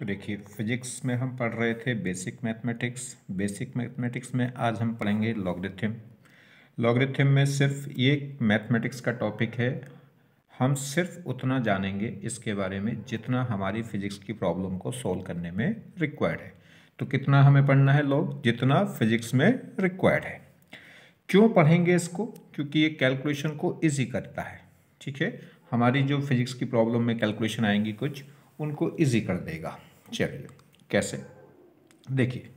तो देखिए फिजिक्स में हम पढ़ रहे थे बेसिक मैथमेटिक्स में आज हम पढ़ेंगे लॉगरिथम। लॉगरिथम में सिर्फ ये मैथमेटिक्स का टॉपिक है। हम सिर्फ उतना जानेंगे इसके बारे में जितना हमारी फिजिक्स की प्रॉब्लम को सॉल्व करने में रिक्वायर्ड है। तो कितना हमें पढ़ना है लॉग? जितना फिजिक्स में रिक्वायर्ड है। क्यों पढ़ेंगे इसको? क्योंकि ये कैलकुलेशन को इजी करता है। ठीक है, हमारी जो फिजिक्स की प्रॉब्लम में कैलकुलेशन आएंगी कुछ, उनको इजी कर देगा। चलिए कैसे, देखिए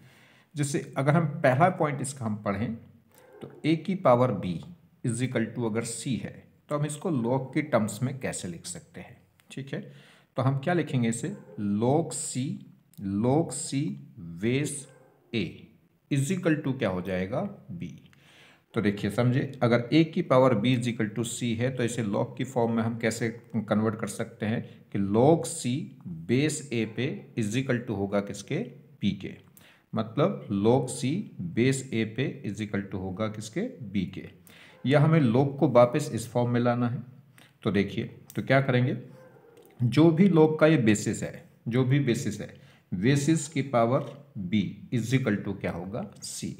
जैसे अगर हम पहला पॉइंट इसका हम पढ़ें तो a की power b is equal to अगर c है तो हम इसको log की टर्म्स में कैसे लिख सकते हैं। ठीक है, तो हम क्या लिखेंगे इसे? log c base a is equal to क्या हो जाएगा? b। तो देखिए समझे, अगर a की power b is equal to c है तो इसे log की फॉर्म में हम कैसे कन्वर्ट कर सकते हैं कि log c बेस a पे इज इक्वल टू होगा किसके? b के। मतलब log c बेस a पे इज इक्वल टू होगा किसके? b के। या हमें log को वापस इस फॉर्म में लाना है। तो देखिए तो क्या करेंगे, जो भी log का ये बेसिस है, जो भी बेसिस है, बेसिस की power b is equal to क्या होगा? c।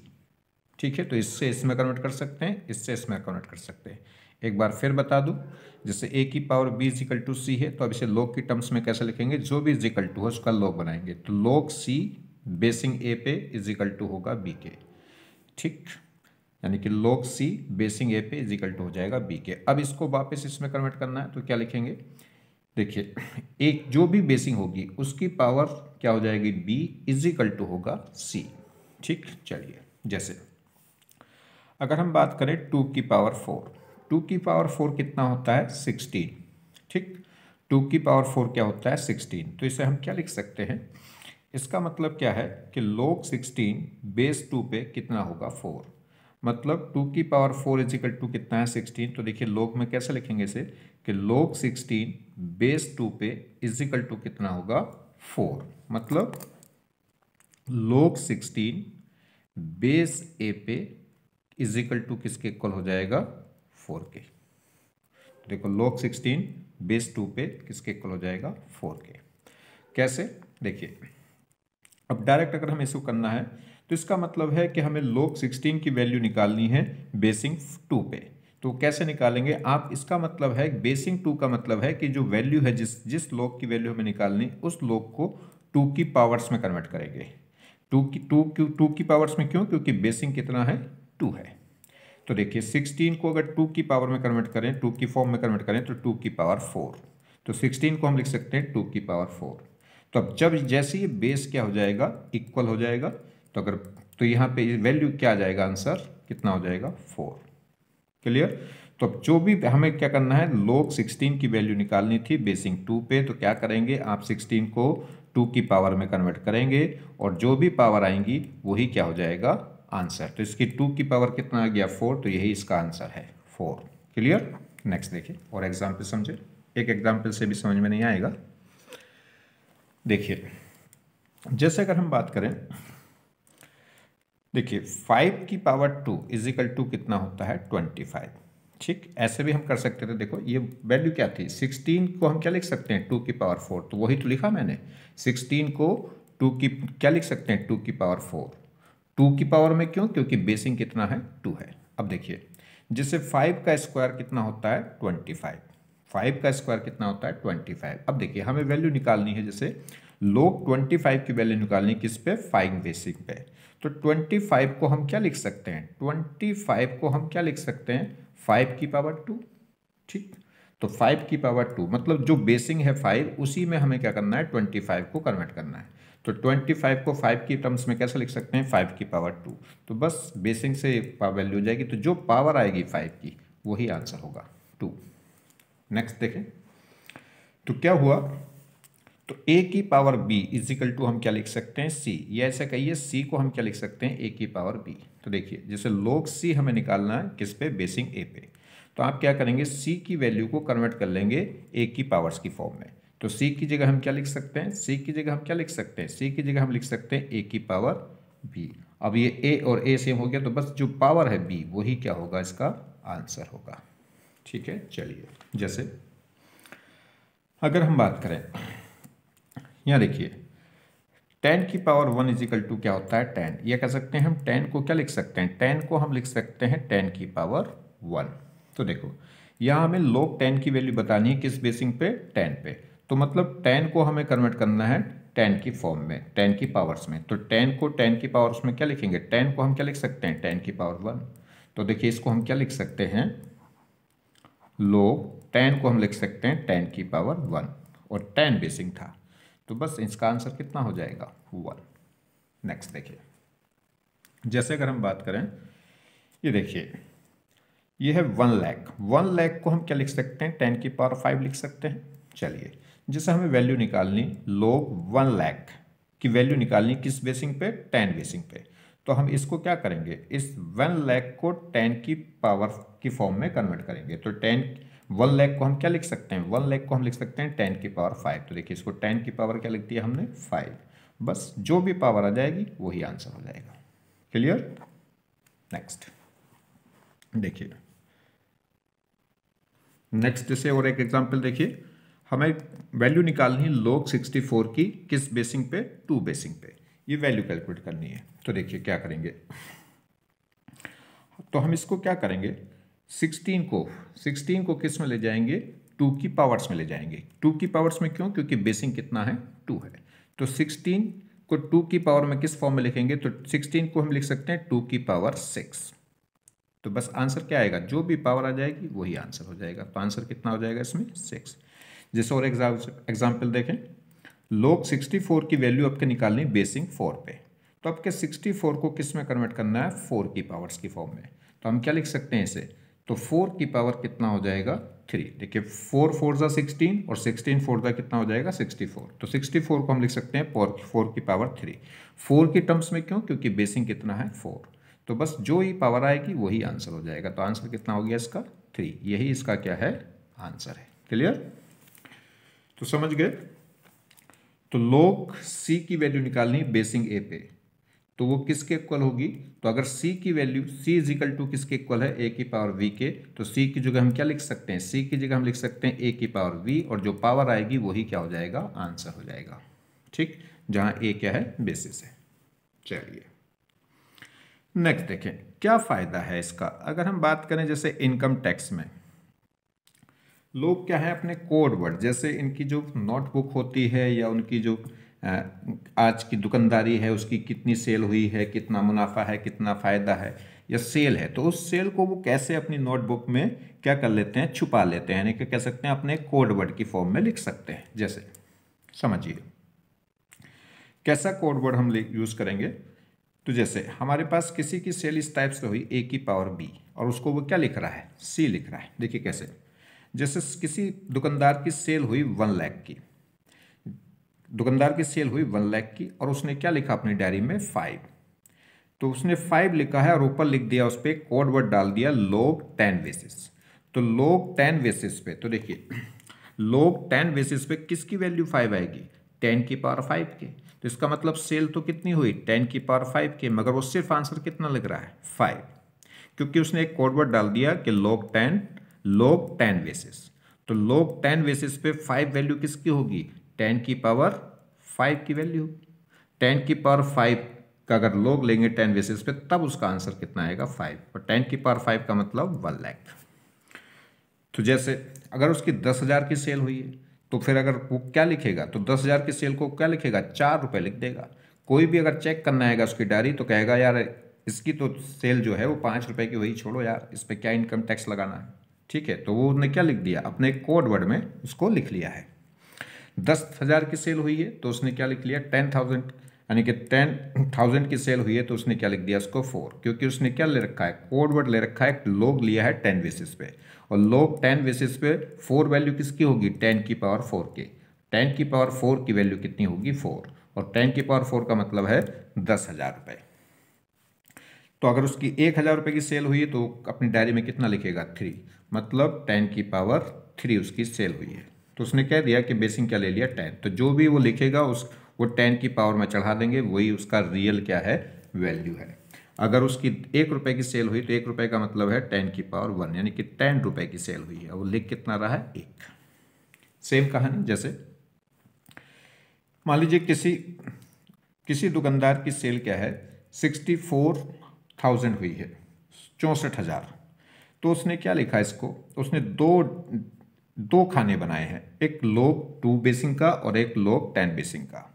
ठीक है, तो इससे इसमें कन्वर्ट कर सकते हैं, इससे इसमें कन्वर्ट कर सकते हैं। एक बार फिर बता दूं, जैसे a की power b is equal to C है तो अब इसे log की टर्म्स में कैसे लिखेंगे? जो भी इज इक्वल टू हो उसका log बनाएंगे। तो log c बेसिंग a पे इज इक्वल टू होगा b के। ठीक, यानी कि log c बेसिंग a पे इज इक्वल टू हो जाएगा b के। अब इसको वापस इसमें कन्वर्ट करना है तो क्या लिखेंगे? देखिए एक जो भी बेसिंग होगी उसकी पावर क्या हो जाएगी? b इज इक्वल टू होगा c। ठीक, चलिए जैसे अगर हम बात करें 2 की पावर 4, 2 की पावर 4 कितना होता है? 16। ठीक, 2 की पावर 4 क्या होता है? 16। तो इसे हम क्या लिख सकते हैं? इसका मतलब क्या है कि log 16 बेस 2 पे कितना होगा? 4। मतलब 2 की पावर 4 इज इक्वल टू कितना है? 16। तो देखिए log में कैसे लिखेंगे इसे कि log 16 बेस 2 पे इज इक्वल टू कितना होगा? 4। मतलब log 16 बेस a पे इज इक्वल टू किसके इक्वल हो जाएगा? 4 के। देखो log 16 बेस 2 पे किसके इक्वल हो जाएगा? 4 के। कैसे? देखिए अब डायरेक्ट अगर हमें इसको करना है तो इसका मतलब है कि हमें log 16 की वैल्यू निकालनी है बेसिंग 2 पे। तो कैसे निकालेंगे आप? इसका मतलब है बेसिंग 2 का मतलब है कि जो वैल्यू है, जिस log की वैल्यू हमें निकालनी, उस log को 2 की पावर्स में कन्वर्ट करेंगे। 2 की पावर्स में क्यों? क्योंकि बेसिंग कितना है? 2 है। तो देखिए 16 को अगर 2 की पावर में कन्वर्ट करें, 2 की फॉर्म में कन्वर्ट करें तो 2 की पावर 4। तो 16 को हम लिख सकते हैं 2 की पावर 4। तो अब जब जैसे ये बेस क्या हो जाएगा? इक्वल हो जाएगा। तो अगर तो यहाँ पे वैल्यू क्या आ जाएगा? आंसर कितना हो जाएगा? 4। क्लियर? तो अब जो भी हमें क्या करना है, log 16 की वैल्यू निकालनी थी बेसिंग 2 पे, तो क्या करेंगे आप? 16 को 2 की पावर में कन्वर्ट करेंगे और जो भी पावर आएंगी वही क्या हो जाएगा? आंसर। तो इसकी 2 की पावर कितना आ गया? 4। तो यही इसका आंसर है 4। क्लियर? नेक्स्ट देखिए और एग्जाम्पल समझे। एक एग्जाम्पल से भी समझ में नहीं आएगा। देखिए जैसे अगर हम बात करें, देखिए 5 की पावर 2 इज इक्वल टू कितना होता है? 25। ठीक, ऐसे भी हम कर सकते थे। देखो ये वैल्यू क्या थी? 16 को हम क्या लिख सकते हैं? 2 की पावर 4। तो वही तो लिखा मैंने, 16 को 2 की क्या लिख सकते हैं? 2 की पावर 4। 2 की पावर में क्यों? क्योंकि बेसिंग कितना है? 2 है। अब देखिए जैसे 5 का स्क्वायर कितना होता है? 25। 5 का स्क्वायर कितना होता है? 25। अब देखिए हमें वैल्यू निकालनी है, जैसे log 25 की वैल्यू निकालनी किस पे? 5 बेसिक पे। तो 25 को हम क्या लिख सकते हैं? 25 को हम क्या लिख सकते हैं? 5 की पावर 2। ठीक, तो 5 की पावर 2 मतलब जो बेसिंग है 5, उसी में हमें क्या करना है? 25 को कन्वर्ट करना है। तो 25 को 5 की टर्म्स में कैसे लिख सकते हैं? 5 की पावर 2। तो बस बेसिंग से वैल्यू हो जाएगी, तो जो पावर आएगी 5 की वही आंसर होगा 2। नेक्स्ट देखें तो क्या हुआ, तो a की power b is equal to हम क्या लिख सकते हैं? c। या ऐसा कहिए c को हम क्या लिख सकते हैं? a की पावर b। तो देखिए जैसे log c हमें निकालना है किस पे? बेसिंग a पे। तो आप क्या करेंगे? c की वैल्यू को कन्वर्ट कर लेंगे a की पावर्स की फॉर्म में। तो c की जगह हम क्या लिख सकते हैं? c की जगह हम क्या लिख सकते हैं? c की जगह हम लिख सकते हैं a की पावर b। अब ये a और a सेम हो गया, तो बस जो पावर है b वही क्या होगा? इसका आंसर होगा। ठीक है, चलिए जैसे अगर हम बात करें, यहाँ देखिए 10 की पावर 1 इजिकल टू क्या होता है 10। ये कह सकते हैं हम 10 को क्या लिख सकते हैं, 10 को हम लिख सकते हैं 10 की पावर 1। तो देखो यहाँ हमें log 10 की वैल्यू बतानी है किस बेसिंग पे, 10 पे। तो मतलब 10 को हमें कन्वर्ट करना है 10 की फॉर्म में, 10 की पावर्स में। तो 10 को 10 की पावर्स में क्या लिखेंगे, 10 को हम क्या लिख सकते हैं 10 की पावर 1। तो देखिए इसको हम क्या लिख सकते हैं, log 10 को हम लिख सकते हैं 10 की पावर 1 और 10 बेसिंग था। तो बस इसका आंसर कितना हो जाएगा 1। नेक्स्ट देखिए, जैसे अगर हम बात करें, ये देखिए ये है 1 लाख। 1 लाख को हम क्या लिख सकते हैं 10 की पावर 5 लिख सकते हैं। चलिए, जैसे हमें वैल्यू निकालनी, लोग 1 लाख की वैल्यू निकालनी किस बेसिंग पे, 10 बेसिंग पे। तो हम इसको क्या करेंगे, इस 1 लाख को 10 की पावर की फॉर्म में कन्वर्ट करेंगे। तो 1 लाख को हम क्या लिख सकते हैं, 1 लाख को हम लिख सकते हैं 10 की पावर 5। तो देखिए इसको 10 की पावर क्या लिख दिया हमने 5। बस जो भी पावर आ जाएगी वही आंसर हो जाएगा। क्लियर। नेक्स्ट देखिए, नेक्स्ट से और एक एग्जांपल देखिए, हमें वैल्यू निकालनी है log 64 की किस बेसिंग पे, 2 बेसिंग पे। ये वैल्यू कैलकुलेट करनी है। तो देखिए क्या करेंगे, तो हम इसको क्या करेंगे, 16 को किस में ले जाएंगे, 2 की पावर्स में ले जाएंगे। 2 की पावर्स में क्यों, क्योंकि बेसिंग कितना है 2 है। तो 16 को 2 की पावर में किस फॉर्म में लिखेंगे, तो 16 को हम लिख सकते हैं 2 की पावर 6। तो बस आंसर क्या आएगा, जो भी पावर आ जाएगी वही आंसर हो जाएगा। तो आंसर कितना हो जाएगा इसमें 6। जैसे और एग्जाम्पल देखें, log 64 की वैल्यू आपके निकालनी बेसिंग 4 पे। तो आपके 64 को किस में कन्वर्ट करना है, 4 की पावर्स की फॉर्म में। तो हम क्या लिख सकते हैं इसे, तो 4 की पावर कितना हो जाएगा 3। देखिए 4 4 जा 16 और 16 4 जा कितना हो जाएगा 64। तो 64 को हम लिख सकते हैं 4 की पावर 3। 4 की टर्म्स में क्यों, क्योंकि बेसिंग कितना है 4। तो बस जो ही पावर आएगी वही आंसर हो जाएगा। तो आंसर कितना हो गया इसका 3। यही इसका क्या है आंसर है। क्लियर, तो समझ गए। तो log c की वैल्यू निकालनी बेसिंग a पे, तो वो किसके इक्वल होगी, तो अगर c की value, c is equal to किसके इक्वल है, a की पावर v के। तो c की जगह हम क्या लिख सकते हैं, c की जगह हम लिख सकते हैं a की पावर v, और जो पावर आएगी वही क्या हो जाएगा आंसर हो जाएगा। ठीक, जहां a क्या है बेसिस है। चलिए नेक्स्ट देखें क्या फायदा है इसका। अगर हम बात करें जैसे इनकम टैक्स में, लोग क्या है अपने कोड वर्ड, जैसे इनकी जो नोटबुक होती है या उनकी जो आज की दुकानदारी है उसकी कितनी सेल हुई है, कितना मुनाफा है, कितना फ़ायदा है, या सेल है, तो उस सेल को वो कैसे अपनी नोटबुक में क्या कर लेते हैं, छुपा लेते हैं, यानी कि कह सकते हैं अपने कोड वर्ड की फॉर्म में लिख सकते हैं। जैसे समझिए कैसा कोड वर्ड हम यूज़ करेंगे। तो जैसे हमारे पास किसी की सेल इस टाइप से हुई a की पावर b, और उसको वो क्या लिख रहा है c लिख रहा है। देखिए कैसे, जैसे किसी दुकानदार की सेल हुई 1 लाख की, दुकानदार की सेल हुई 1 लाख की, और उसने क्या लिखा अपनी डायरी में 5। तो उसने 5 लिखा है और ऊपर लिख दिया उस पर कोड वर्ड डाल दिया log 10 बेसिस। तो log 10 बेसिस पे, तो देखिए log 10 बेसिस पे किसकी वैल्यू 5 आएगी, 10 की पावर 5 की। तो इसका मतलब सेल तो कितनी हुई 10 की पावर 5 की, मगर वो सिर्फ आंसर कितना लग रहा है 5, क्योंकि उसने एक कोड वर्ड डाल दिया कि log 10 बेसिस। तो log 10 बेसिस पे 5 वैल्यू किसकी होगी, 10 की पावर 5 की वैल्यू। 10 की पावर 5 का अगर log लेंगे 10 बेसिस पे, तब उसका आंसर कितना आएगा 5, और 10 की पावर 5 का मतलब 1 लाख। तो जैसे अगर उसकी 10,000 की सेल हुई है, तो फिर अगर वो क्या लिखेगा, तो 10,000 की सेल को क्या लिखेगा 4 रुपये लिख देगा। कोई भी अगर चेक करना आएगा उसकी डायरी तो कहेगा यार इसकी तो सेल जो है वो 5 रुपये की, वही छोड़ो यार, इस पर क्या इनकम टैक्स लगाना है। ठीक है, तो वो उसने क्या लिख दिया, अपने कोड वर्ड में उसको लिख लिया है। 10,000 की सेल हुई है तो उसने क्या लिख लिया 10,000, यानी कि 10,000 की सेल हुई है तो उसने क्या लिख दिया उसको 4, क्योंकि उसने क्या ले रखा है, कोड वर्ड ले रखा है, लोग लिया है 10 बेसिस पे, और लोग 10 बेसिस पे 4 वैल्यू किसकी होगी 10 की पावर 4 की। 10 की पावर 4 की वैल्यू कितनी होगी 4, और 10 की पावर 4 का मतलब है 10,000 रुपये। तो अगर उसकी 1,000 रुपये की सेल हुई है तो अपनी डायरी में कितना लिखेगा 3, मतलब 10 की पावर 3 उसकी सेल हुई है। तो उसने कह दिया कि बेसिंग क्या ले लिया 10, तो जो भी वो लिखेगा उस वो 10 की पावर में चढ़ा देंगे, वही उसका रियल क्या है वैल्यू है। अगर उसकी 1 रुपये की सेल हुई तो 1 रुपये का मतलब है 10 की पावर 1, यानी कि 10 रुपये की सेल हुई है, वो लिख कितना रहा है 1। सेम कहानी, जैसे मान लीजिए किसी किसी दुकानदार की सेल क्या है 64,000 हुई है, 64,000। तो उसने क्या लिखा इसको, उसने दो खाने बनाए हैं, एक log 2 बेसिंग का और एक log 10 बेसिंग का।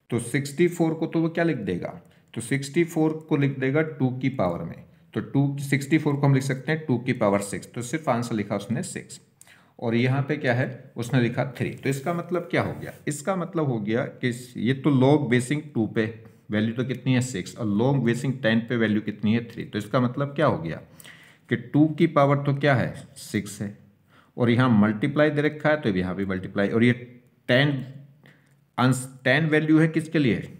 तो 64 को तो वो क्या लिख देगा, तो 64 को लिख देगा 2 की पावर में, तो 64 को हम लिख सकते हैं 2 की पावर 6, तो सिर्फ आंसर लिखा उसने 6। और यहाँ पे क्या है, उसने लिखा 3। तो इसका मतलब क्या हो गया, इसका मतलब हो गया कि ये तो log बेसिंग 2 पे वैल्यू तो कितनी है 6 और log बेसिंग 10 पे वैल्यू कितनी है 3। तो इसका मतलब क्या हो गया कि 2 की पावर तो क्या है 6 है, और यहाँ मल्टीप्लाई दे रखा है तो यहाँ भी मल्टीप्लाई, और ये 10 वैल्यू है किसके लिए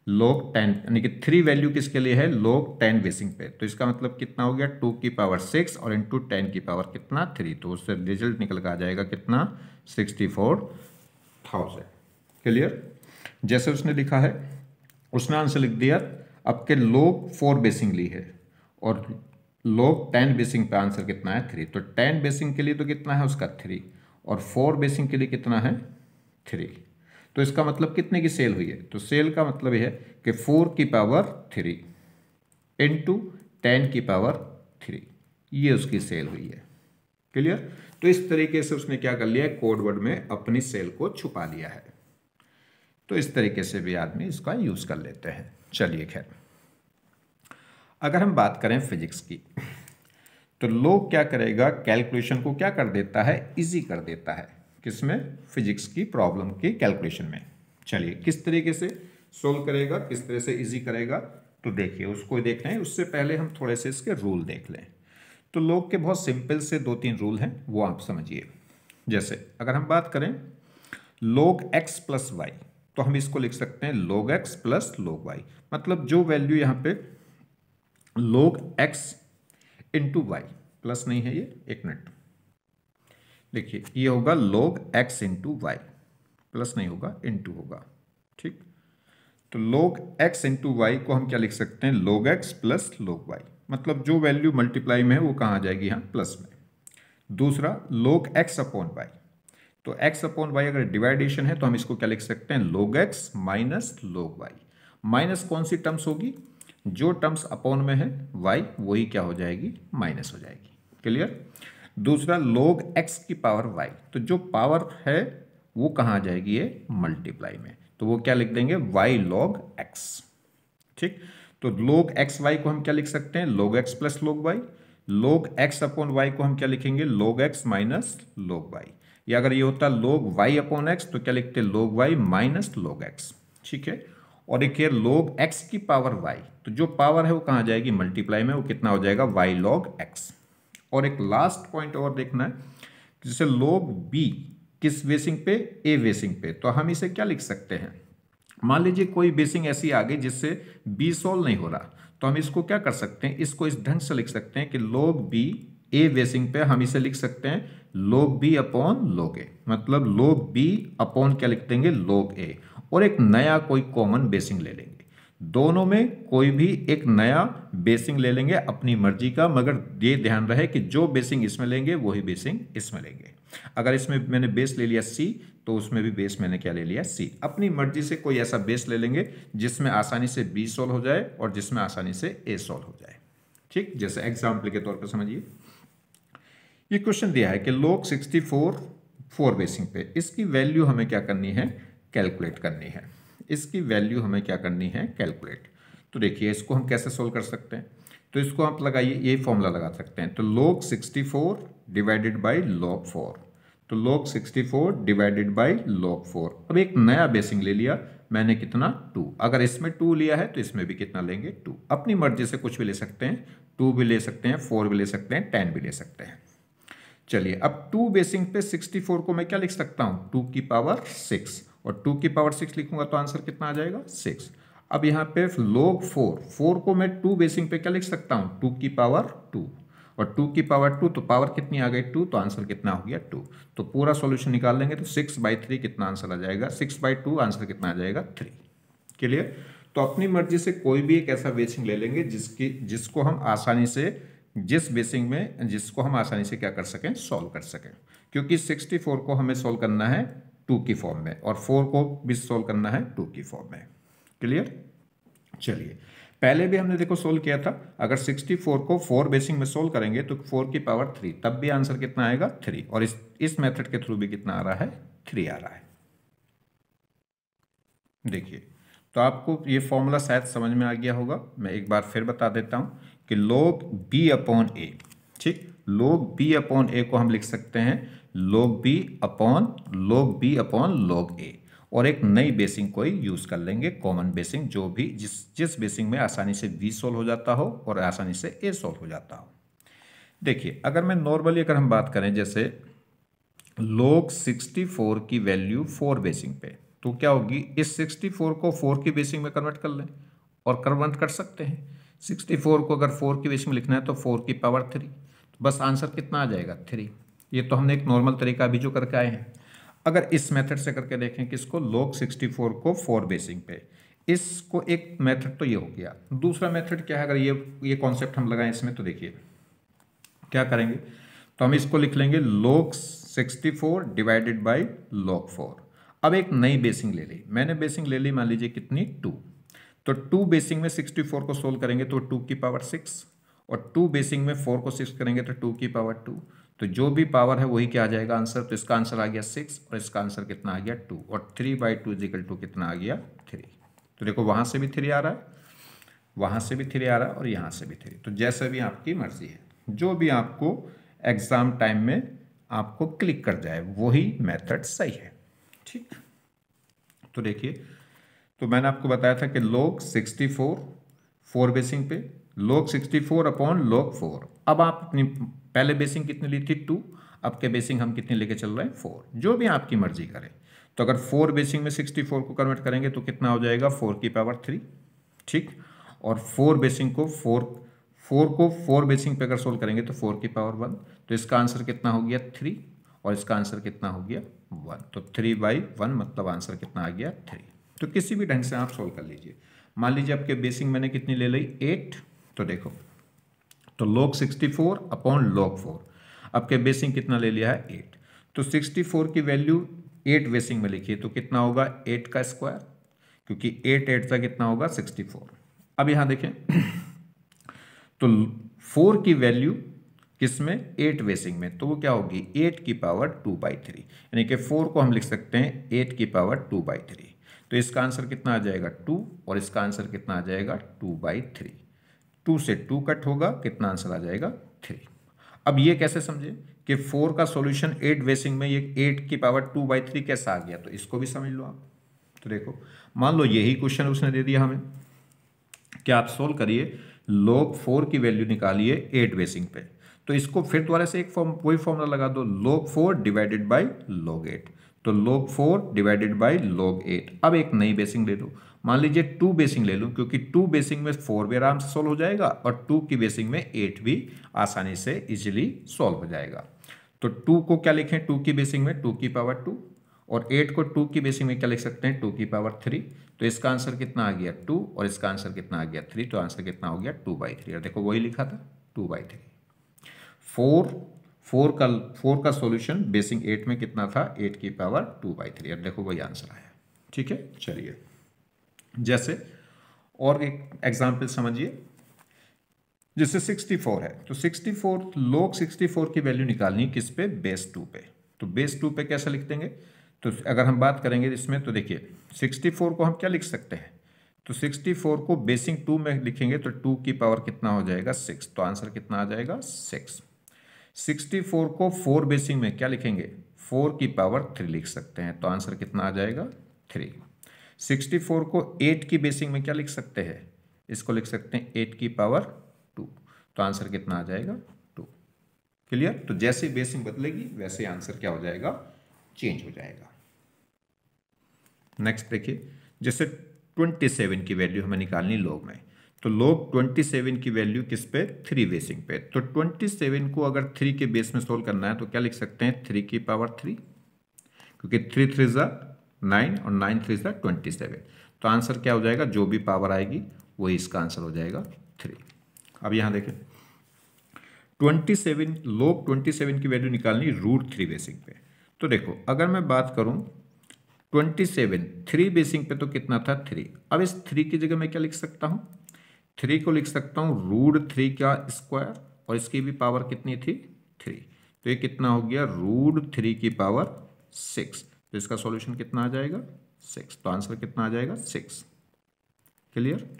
log 10, यानी कि 3 वैल्यू किसके लिए है log 10 बेसिंग पे। तो इसका मतलब कितना हो गया 2 की पावर 6 और इंटू 10 की पावर कितना 3, तो उससे रिजल्ट निकल कर आ जाएगा कितना 64,000। क्लियर। जैसे उसने लिखा है उसने आंसर लिख दिया, अब के log 4 बेसिंग ली है और log 10 बेसिंग पे आंसर कितना है 3। तो 10 बेसिंग के लिए तो कितना है उसका 3 और 4 बेसिंग के लिए कितना है 3। तो इसका मतलब कितने की सेल हुई है, तो सेल का मतलब यह है कि 4 की पावर 3 इंटू 10 की पावर 3, ये उसकी सेल हुई है। क्लियर। तो इस तरीके से उसने क्या कर लिया है, कोड वर्ड में अपनी सेल को छुपा लिया है। तो इस तरीके से भी आदमी इसका यूज कर लेते हैं। चलिए खैर, अगर हम बात करें फिजिक्स की, तो लोग क्या करेगा, कैलकुलेशन को क्या कर देता है, इजी कर देता है। किसमें, फिजिक्स की प्रॉब्लम की कैलकुलेशन में। चलिए किस तरीके से सोल्व करेगा, किस तरह से इजी करेगा, तो देखिए उसको देख रहे हैं। उससे पहले हम थोड़े से इसके रूल देख लें। तो लोग के बहुत सिंपल से 2-3 रूल हैं, वो आप समझिए। जैसे अगर हम बात करें log x प्लस वाई, तो हम इसको लिख सकते हैं log x plus log y. मतलब जो वैल्यू यहाँ पे log x into y, plus नहीं है ये, एक मिनट, देखिए ये होगा log x into y, plus नहीं होगा इंटू होगा। ठीक, तो log x इंटू वाई को हम क्या लिख सकते हैं, log x plus log y. मतलब जो वैल्यू मल्टीप्लाई में है वो कहाँ आ जाएगी, यहाँ प्लस में। दूसरा log x अपॉन वाई, तो x अपॉन वाई अगर डिवाइडेशन है तो हम इसको क्या लिख सकते हैं, log x minus log y. Minus कौन सी टर्म्स होगी, जो टर्म्स अपॉन में है y वही क्या हो जाएगी, माइनस हो जाएगी। क्लियर। दूसरा log x की पावर y, तो जो पावर है वो कहाँ आ जाएगी, ये मल्टीप्लाई में, तो वो क्या लिख देंगे y log x। ठीक, तो log x y को हम क्या लिख सकते हैं, log x plus log y। log x upon y को हम क्या लिखेंगे, log x minus log y। या अगर ये होता log y अपॉन x तो क्या लिखते, log y minus log x। ठीक है। और एक है log x की पावर y, तो जो पावर है वो कहाँ जाएगी, मल्टीप्लाई में, वो कितना हो जाएगा y log x। और एक लास्ट पॉइंट और देखना है, जैसे log b किस बेसिंग पे, a बेसिंग पे, तो हम इसे क्या लिख सकते हैं, मान लीजिए कोई बेसिंग ऐसी आ गई जिससे b सॉल्व नहीं हो रहा, तो हम इसको क्या कर सकते हैं, इसको इस ढंग से लिख सकते हैं कि log b a बेसिंग पे हम इसे लिख सकते हैं log b upon log a। मतलब log b अपॉन क्या लिख देंगे, log a, और एक नया कोई कॉमन बेसिंग ले लेंगे। दोनों में कोई भी एक नया बेसिंग ले लेंगे अपनी मर्जी का, मगर ये ध्यान रहे कि जो बेसिंग इसमें लेंगे वही बेसिंग इसमें लेंगे। अगर इसमें मैंने बेस ले लिया c, तो उसमें भी बेस मैंने क्या ले लिया c। अपनी मर्जी से कोई ऐसा बेस ले लेंगे जिसमें आसानी से b सॉल्व हो जाए और जिसमें आसानी से a सॉल्व हो जाए। ठीक, जैसे एग्जाम्पल के तौर पर समझिए, ये क्वेश्चन दिया है कि log 64 4 बेसिंग पे, इसकी वैल्यू हमें क्या करनी है, कैलकुलेट करनी है। इसकी वैल्यू हमें क्या करनी है, कैलकुलेट। तो देखिए इसको हम कैसे सोल्व कर सकते हैं, तो इसको आप लगाइए, ये फॉर्मूला लगा सकते हैं। तो log 64 डिवाइडेड बाई log 4, तो log 64 डिवाइडेड बाई log 4। अब एक नया बेसिंग ले लिया मैंने, कितना 2। अगर इसमें 2 लिया है तो इसमें भी कितना लेंगे 2। अपनी मर्जी से कुछ भी ले सकते हैं, 2 भी ले सकते हैं, 4 भी ले सकते हैं, 10 भी ले सकते हैं। चलिए अब 2 बेसिंग पे 64 को मैं क्या लिख सकता हूँ, 2 की पावर 6, और 2 की पावर 6 लिखूंगा तो आंसर कितना आ जाएगा 6। अब यहाँ पे log 4 को मैं 2 बेसिंग पे क्या लिख सकता हूँ, 2 की पावर 2, और 2 की पावर 2, तो पावर कितनी आ गई 2, तो आंसर कितना हो गया 2। तो पूरा सॉल्यूशन निकाल लेंगे तो 6/3 कितना आंसर आ जाएगा, 6/2 आंसर कितना आ जाएगा 3। क्लियर। तो अपनी मर्जी से कोई भी एक ऐसा बेसिंग ले लेंगे जिसको हम आसानी से, जिस बेसिंग में जिसको हम आसानी से क्या कर सकें, सॉल्व कर सकें। क्योंकि 64 को हमें सॉल्व करना है 2 की फॉर्म में और 4 को भी सॉल्व करना है 2 की फॉर्म में। क्लियर। चलिए, पहले भी हमने देखो सोल्व किया था, अगर 64 को 4 बेसिंग में सोल्व करेंगे तो 4 की पावर 3, तब भी आंसर कितना आएगा 3, और इस मेथड के थ्रू भी कितना आ रहा है 3 आ रहा है। देखिए, तो आपको ये फॉर्मूला शायद समझ में आ गया होगा, मैं एक बार फिर बता देता हूँ कि log b अपॉन ए, ठीक, log b अपॉन ए को हम लिख सकते हैं log b upon log a, और एक नई बेसिंग कोई यूज कर लेंगे, कॉमन बेसिंग, जो भी जिस बेसिंग में आसानी से v सोल्व हो जाता हो और आसानी से a सोल्व हो जाता हो। देखिए, अगर मैं नॉर्मली अगर हम बात करें, जैसे log 64 की वैल्यू 4 बेसिंग पे, तो क्या होगी, इस 64 को 4 की बेसिंग में कन्वर्ट कर लें, और कन्वर्ट कर सकते हैं। 64 को अगर 4 की बेसिंग में लिखना है तो 4 की पावर 3, तो बस आंसर कितना आ जाएगा 3। ये तो हमने एक नॉर्मल तरीका भी जो करके आए हैं। अगर इस मेथड से करके देखें, किसको, log 64 को 4 बेसिंग पे, इसको एक मेथड तो ये हो गया। दूसरा मेथड क्या है, अगर ये कॉन्सेप्ट हम लगाएं इसमें, तो देखिए क्या करेंगे, तो हम इसको लिख लेंगे log 64 डिवाइडेड बाई log 4। अब एक नई बेसिंग ले ली, मैंने बेसिंग ले ली, मान लीजिए कितनी, 2, तो 2 बेसिंग में 64 को सोल्व करेंगे तो 2 की पावर 6, और 2 बेसिंग में 4 को 6 करेंगे तो 2 की पावर 2, तो जो भी पावर है वही क्या आ जाएगा आंसर, तो इसका आंसर आ गया 6, और इसका आंसर कितना आ गया 2, और 3/2 इजिकल टू कितना आ गया 3। तो देखो, वहाँ से भी 3 आ रहा है, वहाँ से भी 3 आ रहा है, और यहाँ से भी 3, तो जैसे भी आपकी मर्जी है, जो भी आपको एग्ज़ाम टाइम में आपको क्लिक कर जाए वही मेथड सही है, ठीक। तो देखिए, तो मैंने आपको बताया था कि log 64 4 बेसिंग पे, log 64 अपॉन log 4। अब आप अपनी पहले बेसिंग कितनी ली थी 2, अब के बेसिंग हम कितनी लेके चल रहे हैं 4, जो भी आपकी मर्जी करें। तो अगर 4 बेसिंग में 64 को कन्वर्ट करेंगे तो कितना हो जाएगा 4 की पावर 3, ठीक, और 4 बेसिंग को 4 बेसिंग पे अगर सोल्व करेंगे तो 4 की पावर 1, तो इसका आंसर कितना हो गया 3, और इसका आंसर कितना हो गया 1, तो 3/1 मतलब आंसर कितना आ गया 3। तो किसी भी ढंग से आप सोल्व कर लीजिए। मान लीजिए आपके बेसिंग मैंने कितनी ले ली 8, तो देखो, तो log 64 अपॉन log 4, आपके बेसिंग कितना ले लिया है 8, तो 64 की वैल्यू 8 बेसिंग में लिखिए तो कितना होगा 8 का स्क्वायर, क्योंकि 8 का कितना होगा 64। अब यहाँ देखें तो 4 की वैल्यू किसमें 8 बेसिंग में, तो वो क्या होगी 8 की पावर 2/3, यानी कि 4 को हम लिख सकते हैं 8 की पावर 2/3, तो इसका आंसर कितना आ जाएगा 2, और इसका आंसर कितना आ जाएगा 2/3। 2 से 2 कट होगा, कितना आंसर आ जाएगा 3। अब ये कैसे समझे कि 4 का सॉल्यूशन 8 बेसिंग में, ये 8 की पावर 2/3 कैसा आ गया, तो इसको भी समझ लो आप। तो देखो, मान लो यही क्वेश्चन उसने दे दिया हमें कि आप सोल्व करिए, log 4 की वैल्यू निकालिए 8 बेसिंग पे, तो इसको फिर दोबारा से एक वही फॉर्मूला लगा दो, log 4 डिवाइडेड बाई log 8, तो log 4 डिवाइडेड बाई log 8। अब एक नई बेसिंग ले लो, मान लीजिए 2 बेसिंग ले लूँ, क्योंकि 2 बेसिंग में 4 भी आराम से सोल्व हो जाएगा, और 2 की बेसिंग में 8 भी आसानी से इजीली सोल्व हो जाएगा। तो 2 को क्या लिखें, 2 की बेसिंग में 2 की पावर 2, और 8 को 2 की बेसिंग में क्या लिख सकते हैं 2 की पावर 3, तो इसका आंसर कितना आ गया 2, और इसका आंसर कितना आ गया 3, तो आंसर कितना हो गया 2/3, और देखो वही लिखा था 2/3। 4 का सॉल्यूशन बेसिंग 8 में कितना था 8 की पावर 2/3, और देखो वही आंसर आया, ठीक है। चलिए, जैसे और एक एग्जाम्पल समझिए, जैसे 64 है, तो 64 log 64 की वैल्यू निकालनी किस पे, बेस 2 पे, तो बेस 2 पे कैसे लिख देंगे, तो अगर हम बात करेंगे इसमें, तो देखिए 64 को हम क्या लिख सकते हैं, तो 64 को बेसिंग 2 में लिखेंगे तो 2 की पावर कितना हो जाएगा 6, तो आंसर कितना आ जाएगा 6। 64 को 4 बेसिंग में क्या लिखेंगे 4 की पावर 3 लिख सकते हैं, तो आंसर कितना आ जाएगा 3। 64 को 8 की बेसिंग में क्या लिख सकते हैं, इसको लिख सकते हैं 8 की पावर 2, तो आंसर कितना आ जाएगा 2। क्लियर। तो जैसे बेसिंग बदलेगी वैसे आंसर क्या हो जाएगा, चेंज हो जाएगा। नेक्स्ट देखिए, जैसे 27 की वैल्यू हमें निकालनी log में, तो log 27 की वैल्यू किस पे, 3 बेसिंग पे, तो 27 को अगर 3 के बेस में सोल्व करना है तो क्या लिख सकते हैं 3 की पावर 3, क्योंकि 3 3 ज़ा 9 और 9 3 ज़ा 27, तो आंसर क्या हो जाएगा, जो भी पावर आएगी वही इसका आंसर हो जाएगा 3। अब यहाँ देखें 27 log 27 की वैल्यू निकालनी √3 बेसिंग पे, तो देखो अगर मैं बात करूँ 27 3 बेसिंग पे तो कितना था 3। अब इस 3 की जगह मैं क्या लिख सकता हूँ, 3 को लिख सकता हूँ √3 का स्क्वायर, और इसकी भी पावर कितनी थी 3, तो ये कितना हो गया √3 की पावर 6। तो इसका सॉल्यूशन कितना आ जाएगा 6, तो आंसर कितना आ जाएगा 6। क्लियर।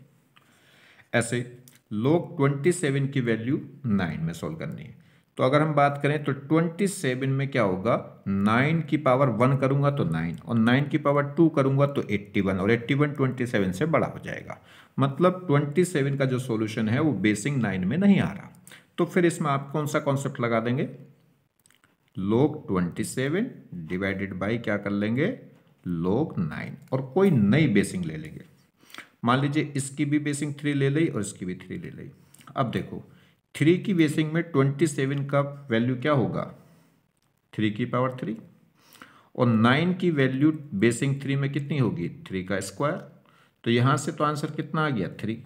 ऐसे लोग 27 की वैल्यू 9 में सोल्व करनी है। तो अगर हम बात करें तो 27 में क्या होगा, 9 की पावर 1 करूंगा तो 9, और 9 की पावर 2 करूंगा तो 81, और 81 27 से बड़ा हो जाएगा। मतलब 27 का जो सॉल्यूशन है वो बेसिंग 9 में नहीं आ रहा। तो फिर इसमें आप कौन सा कॉन्सेप्ट लगा देंगे, log 27 डिवाइडेड बाई क्या कर लेंगे log 9, और कोई नई बेसिंग ले लेंगे। मान लीजिए इसकी भी बेसिंग 3 ले ली और इसकी भी 3 ले ली। अब देखो 3 की बेसिंग में 27 का वैल्यू क्या होगा 3 की पावर 3, और 9 की वैल्यू बेसिंग 3 में कितनी होगी 3 का स्क्वायर। तो यहां से तो आंसर कितना आ गया 3,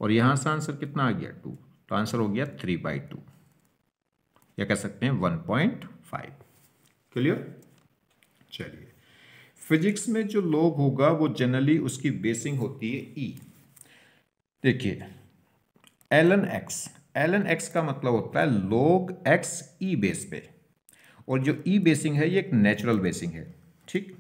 और यहां से आंसर कितना आ गया 2, तो आंसर हो गया 3/2, या कह सकते हैं 1.5। क्लियर। चलिए फिजिक्स में जो log होगा वो जनरली उसकी बेसिंग होती है e। देखिए ln x का मतलब होता है log x e बेस पे, और जो e बेसिंग है ये एक नेचुरल बेसिंग है। ठीक,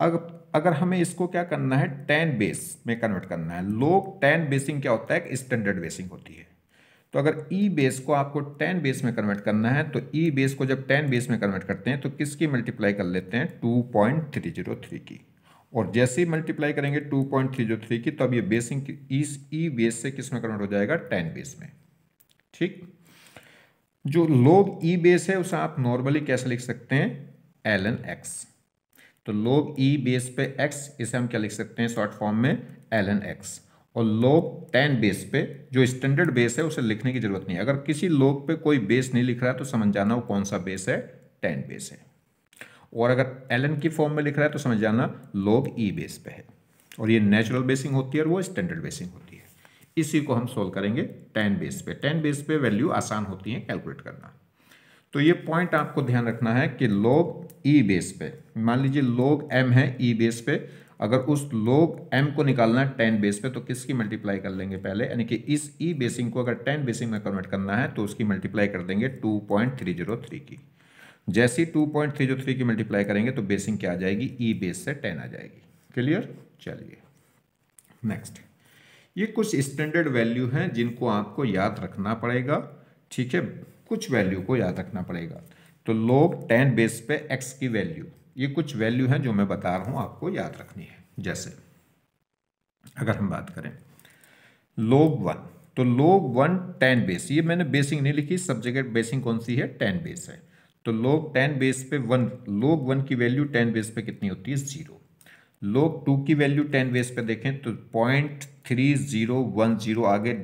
अगर हमें इसको क्या करना है tan बेस में कन्वर्ट करना है, log tan बेसिंग क्या होता है एक स्टैंडर्ड बेसिंग होती है। तो अगर e बेस को आपको tan बेस में कन्वर्ट करना है, तो e बेस को जब tan बेस में कन्वर्ट करते हैं तो किसकी मल्टीप्लाई कर लेते हैं 2.303 की, और जैसे ही मल्टीप्लाई करेंगे 2.303 की, तो अब ये बेसिंग इस e बेस से किस में कन्वर्ट हो जाएगा tan बेस में। ठीक, जो log e बेस है उसे आप नॉर्मली कैसे लिख सकते हैं ln x। तो log e बेस पे x, इसे हम क्या लिख सकते हैं शॉर्ट फॉर्म में ln x, और log tan बेस पे जो स्टैंडर्ड बेस है उसे लिखने की जरूरत नहीं है। अगर किसी log पे कोई बेस नहीं लिख रहा है तो समझ जाना वो कौन सा बेस है tan बेस है, और अगर ln की फॉर्म में लिख रहा है तो समझ जाना log e बेस पे है, और ये नेचुरल बेसिंग होती है और वो स्टैंडर्ड बेसिंग होती है। इसी को हम सोल्व करेंगे tan बेस पे। tan बेस पे वैल्यू आसान होती है कैलकुलेट करना। तो ये पॉइंट आपको ध्यान रखना है कि log e बेस पे, मान लीजिए log m है e बेस पे, अगर उस log m को निकालना है tan बेस पे तो किसकी मल्टीप्लाई कर लेंगे पहले, यानी कि इस e बेसिंग को अगर tan बेसिंग में कन्वर्ट करना है तो उसकी मल्टीप्लाई कर देंगे 2.303 की। जैसे ही 2.303 की मल्टीप्लाई करेंगे तो बेसिंग क्या आ जाएगी e बेस से tan आ जाएगी। क्लियर। चलिए नेक्स्ट, ये कुछ स्टैंडर्ड वैल्यू हैं जिनको आपको याद रखना पड़ेगा। ठीक है, कुछ वैल्यू को याद रखना पड़ेगा। तो log tan बेस पे x की वैल्यू, ये कुछ वैल्यू हैं जो मैं बता रहा हूं आपको याद रखनी है। जैसे अगर हम बात करें log 1, तो log 1 tan बेस, ये मैंने बेसिंग नहीं लिखी, सब जगह बेसिंग कौन सी है tan बेस है। तो log tan बेस पे 1, log 1 की वैल्यू tan बेस पे कितनी होती है 0। log 2 की वैल्यू tan बेस पे देखें तो 0.3010 आगे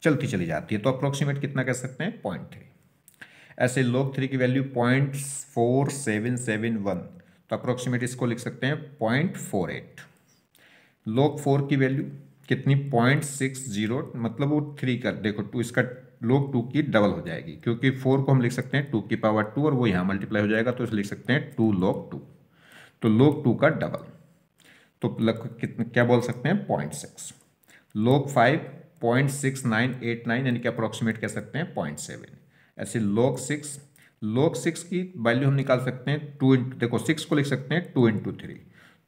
चलती चली जाती है, तो अप्रोक्सीमेट कितना कह सकते हैं 0.3। ऐसे log 3 की वैल्यू 0.4771, तो अप्रोक्सीमेट इसको लिख सकते हैं 0.48। log 4 की वैल्यू कितनी 0.60, मतलब वो 3 का देखो 2, इसका log 2 की डबल हो जाएगी, क्योंकि 4 को हम लिख सकते हैं 2 की पावर 2 और वो यहाँ मल्टीप्लाई हो जाएगा, तो इसे लिख सकते हैं 2 log 2। तो log 2 का डबल, तो कितना क्या बोल सकते हैं 0.6। log 5 0.6989, यानी कि अप्रोक्सीमेट कह सकते हैं 0.7। ऐसे log 6 की वैल्यू हम निकाल सकते हैं 2, देखो 6 को लिख सकते हैं 2 × 3,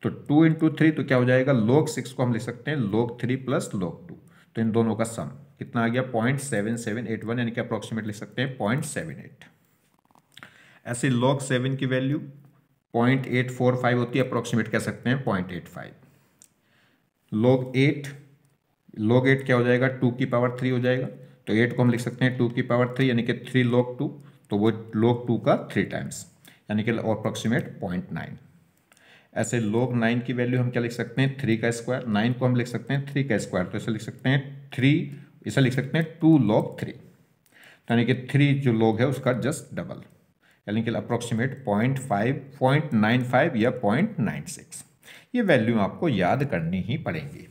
तो 2 × 3 तो क्या हो जाएगा log 6 को हम लिख सकते हैं log 3 प्लस log 2, तो इन दोनों का सम कितना आ गया 0.7781, यानी कि अप्रोक्सीमेट लिख सकते हैं 0.78। ऐसे log 7 की वैल्यू 0.845 होती है, अप्रोक्सीमेट कह सकते हैं 0.85। log 8 क्या हो जाएगा 2 की पावर 3 हो जाएगा, तो 8 को हम लिख सकते हैं 2 की पावर 3, यानी कि 3 log 2, तो वो log 2 का 3 टाइम्स, यानी कि अप्रोक्सीमेट 0.9। ऐसे log 9 की वैल्यू हम क्या लिख सकते हैं 3 का स्क्वायर, 9 को हम लिख सकते हैं 3 का स्क्वायर, तो इसे लिख सकते हैं 3, इसे लिख सकते हैं 2 log 3, यानी कि 3 जो log है उसका जस्ट डबल, यानी कि अप्रोक्सीमेट 0.95 या 0.96। ये वैल्यू आपको याद करनी ही पड़ेंगी।